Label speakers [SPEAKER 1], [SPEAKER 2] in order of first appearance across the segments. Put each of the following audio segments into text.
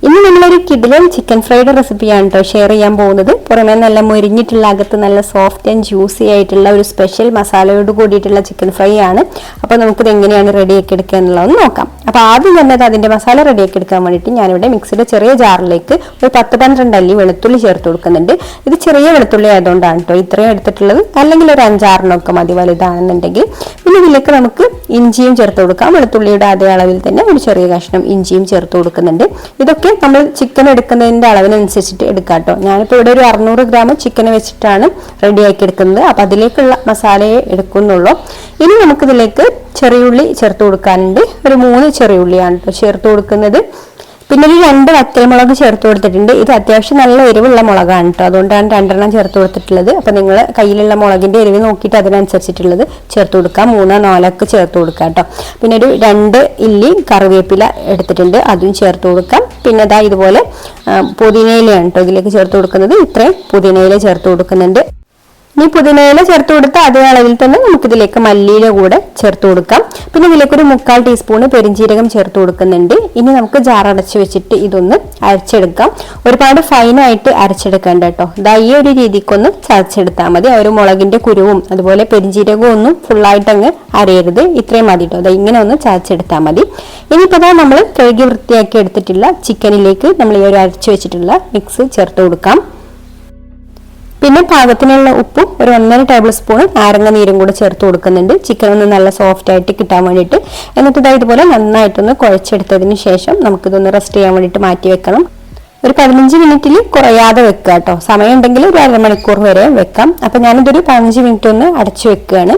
[SPEAKER 1] ഇന്ന് നമ്മളൊരു കിടിലൻ ചിക്കൻ ഫ്രൈഡ് റെസിപ്പിയാണ് കേട്ടോ ഷെയർ ചെയ്യാൻ പോകുന്നത്. പുറമേ നല്ല മൊരിഞ്ഞിട്ടുള്ള അകത്ത് നല്ല സോഫ്റ്റ് ആൻഡ് ജ്യൂസി ആയിട്ടുള്ള ഒരു സ്പെഷ്യൽ മസാലയോട് കൂടിയിട്ടുള്ള ചിക്കൻ ഫ്രൈ ആണ്. അപ്പോൾ നമുക്കിത് എങ്ങനെയാണ് റെഡിയാക്കി എടുക്കുക എന്നുള്ളതൊന്ന് നോക്കാം. അപ്പോൾ ആദ്യം തന്നെ അതിൻ്റെ മസാല റെഡിയാക്കി എടുക്കാൻ വേണ്ടിയിട്ട് ഞാനിവിടെ മിക്സിയുടെ ചെറിയ ജാറിലേക്ക് ഒരു 10-12 അല്ലി വെളുത്തുള്ളി ചേർത്ത് കൊടുക്കുന്നുണ്ട്. ഇത് ചെറിയ വെളുത്തുള്ളി ആയതുകൊണ്ടാണ് കേട്ടോ ഇത്രയും എടുത്തിട്ടുള്ളത്, അല്ലെങ്കിൽ ഒരു 5-6 മതി വലുതാണെന്നുണ്ടെങ്കിൽ. പിന്നെ ഇതിലേക്ക് നമുക്ക് ഇഞ്ചിയും ചേർത്ത് കൊടുക്കാം. വെളുത്തുള്ളിയുടെ അതേ അളവിൽ തന്നെ ഒരു ചെറിയ കഷ്ണം ഇഞ്ചിയും ചേർത്ത് കൊടുക്കുന്നുണ്ട്. ഇതൊക്കെ നമ്മൾ ചിക്കൻ എടുക്കുന്നതിന്റെ അളവിനനുസരിച്ചിട്ട് എടുക്കാം കേട്ടോ. ഞാനിപ്പോൾ ഇവിടെ ഒരു 600 ഗ്രാം ചിക്കൻ വെച്ചിട്ടാണ് റെഡിയാക്കി എടുക്കുന്നത്. അപ്പം അതിലേക്കുള്ള മസാലയെ എടുക്കുന്നുള്ളൂ. ഇനി നമുക്കിതിലേക്ക് ചെറിയുള്ളി ചേർത്ത് കൊടുക്കാനുണ്ട്. ഒരു 3 ചെറിയുള്ളിയാണ് കേട്ടോ ചേർത്ത് കൊടുക്കുന്നത്. പിന്നെ ഒരു 2 വറ്റൽമുളക് ചേർത്ത് കൊടുത്തിട്ടുണ്ട്. ഇത് അത്യാവശ്യം നല്ല എരിവുള്ള മുളകാണ് കേട്ടോ, അതുകൊണ്ടാണ് 2 ചേർത്ത് കൊടുത്തിട്ടുള്ളത്. അപ്പൊ നിങ്ങൾ കയ്യിലുള്ള മുളകിന്റെ എരിവ് നോക്കിയിട്ട് അതിനനുസരിച്ചിട്ടുള്ളത് ചേർത്ത് കൊടുക്കാം. 3-4 ചേർത്ത് കൊടുക്കാം കേട്ടോ. പിന്നെ ഒരു 2 ഇല്ലി കറിവേപ്പില എടുത്തിട്ടുണ്ട്, അതും ചേർത്ത് കൊടുക്കാം. പിന്നെ ഇതാ ഇതുപോലെ പുതിനയിലയാണ് കേട്ടോ ഇതിലേക്ക് ചേർത്ത് കൊടുക്കുന്നത്. ഇത്രയും പുതിനയില ചേർത്ത് കൊടുക്കുന്നുണ്ട്. ഇനി പുതിനയില ചേർത്ത് കൊടുത്ത അതേ അളവിൽ തന്നെ നമുക്കിതിലേക്ക് മല്ലിയില കൂടെ ചേർത്ത് കൊടുക്കാം. പിന്നെ ഇതിലേക്ക് ഒരു 3/4 ടീസ്പൂൺ പെരിഞ്ജീരകം ചേർത്ത് കൊടുക്കുന്നുണ്ട്. ഇനി നമുക്ക് ജാർ അടച്ചു വെച്ചിട്ട് ഇതൊന്ന് അരച്ചെടുക്കാം. ഒരുപാട് ഫൈനായിട്ട് അരച്ചെടുക്കേണ്ട കേട്ടോ. ഇതാ ഈ ഒരു രീതിക്കൊന്ന് ചതച്ചെടുത്താൽ മതി. ആ ഒരു മുളകിന്റെ കുരുവും അതുപോലെ പെരിഞ്ജീരകവും ഒന്നും ഫുള്ളായിട്ട് അങ്ങ് അരയരുത്, ഇത്രയും മതി കേട്ടോ. അതാ ഇങ്ങനെ ഒന്ന് ചതച്ചെടുത്താൽ മതി. ഇനിയിപ്പോൾ നമ്മൾ കഴുകി വൃത്തിയാക്കി എടുത്തിട്ടുള്ള ചിക്കനിലേക്ക് നമ്മൾ ഈ ഒരു അരച്ചു വെച്ചിട്ടുള്ള മിക്സ് ചേർത്ത് കൊടുക്കാം. പിന്നെ പാകത്തിനുള്ള ഉപ്പും ഒരു 1.5 ടേബിൾ സ്പൂൺ നാരങ്ങ നീരും കൂടെ ചേർത്ത് കൊടുക്കുന്നുണ്ട്, ചിക്കൻ ഒന്ന് നല്ല സോഫ്റ്റ് ആയിട്ട് കിട്ടാൻ വേണ്ടിയിട്ട്. എന്നിട്ട് ഇതുപോലെ നന്നായിട്ടൊന്ന് കുഴച്ചെടുത്തതിന് ശേഷം നമുക്കിതൊന്ന് റെസ്റ്റ് ചെയ്യാൻ വേണ്ടിയിട്ട് മാറ്റി വെക്കണം. ഒരു 15 മിനിറ്റിൽ കുറയാതെ വെക്കുക കേട്ടോ. സമയം ഉണ്ടെങ്കിൽ ഒരു 1/2 മണിക്കൂർ വരെ വെക്കാം. അപ്പം ഞാനിതൊരു 15 മിനിറ്റ് ഒന്ന് അടച്ചു വെക്കുകയാണ്.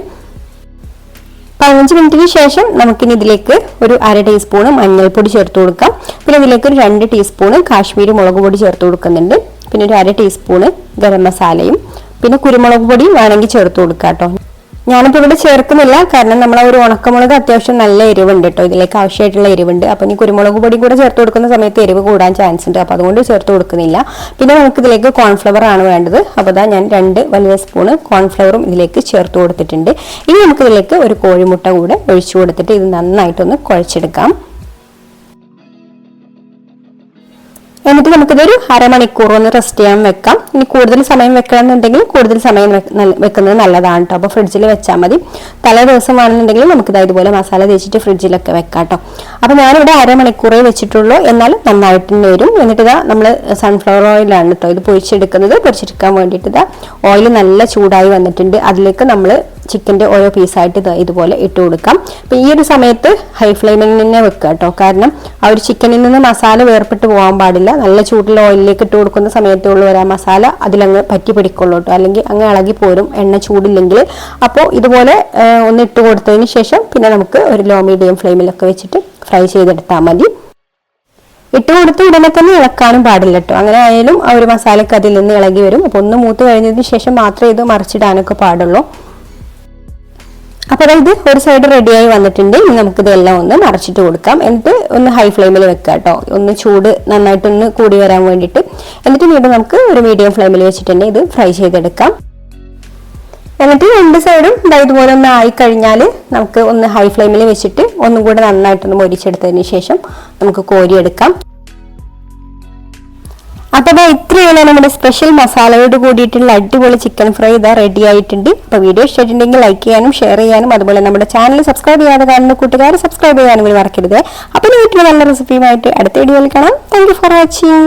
[SPEAKER 1] 15 മിനിറ്റിന് ശേഷം നമുക്കിനി ഇതിലേക്ക് ഒരു 1/2 ടീസ്പൂൺ മഞ്ഞൾപ്പൊടി ചേർത്ത് കൊടുക്കാം. പിന്നെ ഇതിലേക്ക് ഒരു 2 ടീസ്പൂൺ കാശ്മീരി മുളക് പൊടി ചേർത്ത് കൊടുക്കുന്നുണ്ട്. പിന്നെ ഒരു 1/2 ടീസ്പൂണ് ഗരം മസാലയും പിന്നെ കുരുമുളക് പൊടിയും വേണമെങ്കിൽ ചേർത്ത് കൊടുക്കാം കേട്ടോ. ഞാനിപ്പോൾ ഇവിടെ ചേർക്കുന്നില്ല, കാരണം നമ്മൾ ഒരു ഉണക്കമുളക് അത്യാവശ്യം നല്ല എരിവുണ്ട് കേട്ടോ, ഇതിലേക്ക് ആവശ്യമായിട്ടുള്ള എരിവുണ്ട്. അപ്പം ഈ കുരുമുളക് പൊടി കൂടെ ചേർത്ത് കൊടുക്കുന്ന സമയത്ത് എരിവ് കൂടാൻ ചാൻസ് ഉണ്ട്, അപ്പോൾ അതുകൊണ്ട് ചേർത്ത് കൊടുക്കുന്നില്ല. പിന്നെ നമുക്ക് ഇതിലേക്ക് കോൺഫ്ലവർ ആണ് വേണ്ടത്. അപ്പോൾ അതാ ഞാൻ 2 വലിയ സ്പൂണ് കോൺഫ്ലവറും ഇതിലേക്ക് ചേർത്ത് കൊടുത്തിട്ടുണ്ട്. ഇനി നമുക്കിതിലേക്ക് ഒരു കോഴിമുട്ട കൂടെ ഒഴിച്ചു കൊടുത്തിട്ട് ഇത് നന്നായിട്ടൊന്ന് കുഴച്ചെടുക്കാം. എന്നിട്ട് നമുക്കിതൊരു 1/2 മണിക്കൂർ ഒന്ന് റെസ്റ്റ് ചെയ്യാൻ വെക്കാം. ഇനി കൂടുതൽ സമയം വെക്കണമെന്നുണ്ടെങ്കിൽ കൂടുതൽ സമയം വെക്കുന്നത് നല്ലതാണ് കേട്ടോ. അപ്പോൾ ഫ്രിഡ്ജിൽ വെച്ചാൽ മതി. തലേ ദിവസം വേണമെന്നുണ്ടെങ്കിൽ നമുക്കിത് ഇതുപോലെ മസാല തേച്ചിട്ട് ഫ്രിഡ്ജിലൊക്കെ വെക്കാം കേട്ടോ. അപ്പോൾ ഞാനിവിടെ 1/2 മണിക്കൂറേ വെച്ചിട്ടുള്ളൂ, എന്നാലും നന്നായിട്ട് തന്നെ വരും. എന്നിട്ട് ഇതാ നമ്മൾ സൺഫ്ലവർ ഓയിലാണ് കേട്ടോ ഇത് പൊരിച്ചെടുക്കാൻ വേണ്ടിയിട്ട് ഇതാ ഓയിൽ നല്ല ചൂടായി വന്നിട്ടുണ്ട്. അതിലേക്ക് നമ്മൾ ചിക്കൻ്റെ ഓരോ പീസായിട്ട് ഇതുപോലെ ഇട്ട് കൊടുക്കാം. അപ്പോൾ ഈ ഒരു സമയത്ത് ഹൈ ഫ്ലെയിമിൽ തന്നെ വെക്കുക കേട്ടോ, കാരണം ആ ഒരു ചിക്കനിൽ നിന്ന് മസാല വേർപെട്ട് പോകാൻ പാടില്ല. നല്ല ചൂടുള്ള ഓയിലിലേക്ക് ഇട്ട് കൊടുക്കുന്ന സമയത്തേ ഉള്ളൂ വരാൻ മസാല അതിലങ്ങ് പറ്റി പിടിക്കുള്ളൂ കേട്ടോ, അല്ലെങ്കിൽ അങ്ങ് ഇളകി പോരും എണ്ണ ചൂടില്ലെങ്കിൽ. അപ്പോൾ ഇതുപോലെ ഒന്ന് ഇട്ട് കൊടുത്തതിന് ശേഷം പിന്നെ നമുക്ക് ഒരു ലോ മീഡിയം ഫ്ലെയിമിലൊക്കെ വെച്ചിട്ട് ഫ്രൈ ചെയ്തെടുത്താൽ മതി. ഇട്ട് കൊടുത്ത് ഉടനെ തന്നെ ഇളക്കാനും പാടില്ല കേട്ടോ, അങ്ങനെ ആയാലും ആ ഒരു മസാലക്ക് അതിൽ നിന്ന് ഇളകി വരും. അപ്പോൾ ഒന്ന് മൂത്ത് കഴിഞ്ഞതിന് ശേഷം മാത്രമേ ഇത് മറിച്ചിടാനൊക്കെ പാടുള്ളൂ. അപ്പോൾ ഇത് ഒരു സൈഡ് റെഡിയായി വന്നിട്ടുണ്ട്. ഇനി നമുക്കിതെല്ലാം ഒന്ന് മറിച്ചിട്ട് കൊടുക്കാം. എന്നിട്ട് ഒന്ന് ഹൈ ഫ്ലെയിമിൽ വെക്കുക കേട്ടോ, ഒന്ന് ചൂട് നന്നായിട്ടൊന്ന് കൂടി വരാൻ വേണ്ടിയിട്ട്. എന്നിട്ട് വീണ്ടും നമുക്ക് ഒരു മീഡിയം ഫ്ലെയിമിൽ വെച്ചിട്ട് തന്നെ ഇത് ഫ്രൈ ചെയ്തെടുക്കാം. എന്നിട്ട് 2 സൈഡും ഇതുപോലെ ഒന്ന് ആയിക്കഴിഞ്ഞാൽ നമുക്ക് ഒന്ന് ഹൈ ഫ്ലെയിമിൽ വെച്ചിട്ട് ഒന്നും കൂടെ നന്നായിട്ടൊന്ന് മൊരിച്ചെടുത്തതിന് ശേഷം നമുക്ക് കോരിയെടുക്കാം. അപ്പോൾ ഇത്രയാണ് നമ്മുടെ സ്പെഷ്യൽ മസാലയോട് കൂടിയിട്ടുള്ള അടിപൊളി ചിക്കൻ ഫ്രൈ ഇതാ റെഡി ആയിട്ടുണ്ട്. അപ്പോൾ വീഡിയോ ഇഷ്ടമായിട്ടുണ്ടെങ്കിൽ ലൈക്ക് ചെയ്യാനും ഷെയർ ചെയ്യാനും അതുപോലെ നമ്മുടെ ചാനൽ സബ്സ്ക്രൈബ് ചെയ്യാതെ കാണുന്ന കൂട്ടുകാർ സബ്സ്ക്രൈബ് ചെയ്യാനും മറക്കരുത്. അപ്പോൾ വീട്ടിൽ നല്ല റെസിപ്പിയുമായിട്ട് അടുത്ത വീഡിയോയിൽ കാണാം. Thank you for watching.